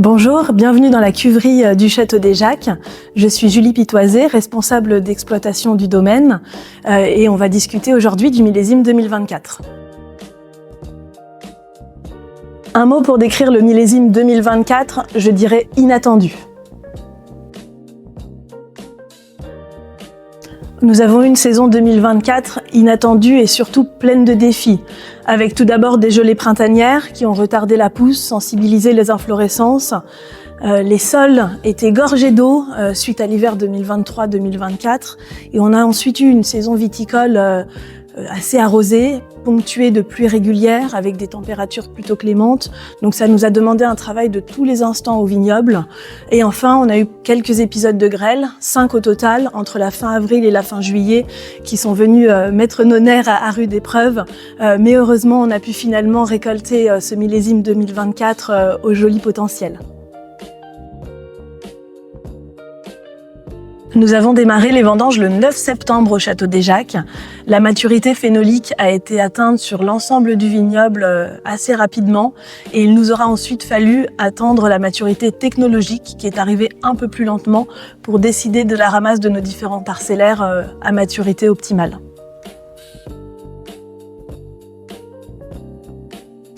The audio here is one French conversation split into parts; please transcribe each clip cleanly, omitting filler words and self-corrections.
Bonjour, bienvenue dans la cuverie du Château des Jacques. Je suis Julie Pitoisé, responsable d'exploitation du domaine et on va discuter aujourd'hui du millésime 2024. Un mot pour décrire le millésime 2024, je dirais inattendu. Nous avons une saison 2024 inattendue et surtout pleine de défis, avec tout d'abord des gelées printanières qui ont retardé la pousse, sensibilisé les inflorescences. Les sols étaient gorgés d'eau suite à l'hiver 2023-2024 et on a ensuite eu une saison viticole assez arrosée, ponctuée de pluies régulières avec des températures plutôt clémentes. Donc ça nous a demandé un travail de tous les instants au vignoble. Et enfin, on a eu quelques épisodes de grêle, 5 au total, entre la fin avril et la fin juillet, qui sont venus mettre nos nerfs à rude épreuve. Mais heureusement, on a pu finalement récolter ce millésime 2024 au joli potentiel. Nous avons démarré les vendanges le 9 septembre au Château des Jacques. La maturité phénolique a été atteinte sur l'ensemble du vignoble assez rapidement et il nous aura ensuite fallu attendre la maturité technologique qui est arrivée un peu plus lentement pour décider de la ramasse de nos différents parcellaires à maturité optimale.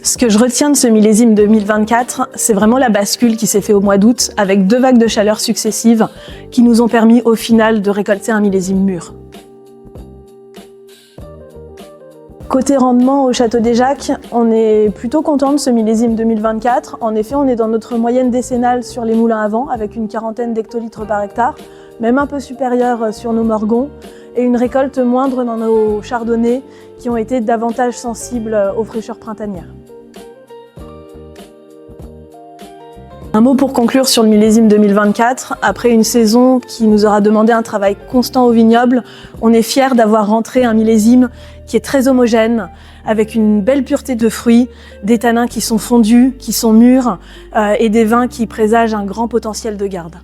Ce que je retiens de ce millésime 2024, c'est vraiment la bascule qui s'est faite au mois d'août avec 2 vagues de chaleur successives qui nous ont permis au final de récolter un millésime mûr. Côté rendement au Château des Jacques, on est plutôt content de ce millésime 2024. En effet, on est dans notre moyenne décennale sur les moulins à vent avec une 40aine d'hectolitres par hectare, même un peu supérieure sur nos morgons, et une récolte moindre dans nos chardonnays qui ont été davantage sensibles aux fraîcheurs printanières. Un mot pour conclure sur le millésime 2024. Après une saison qui nous aura demandé un travail constant au vignoble, on est fiers d'avoir rentré un millésime qui est très homogène, avec une belle pureté de fruits, des tanins qui sont fondus, qui sont mûrs et des vins qui présagent un grand potentiel de garde.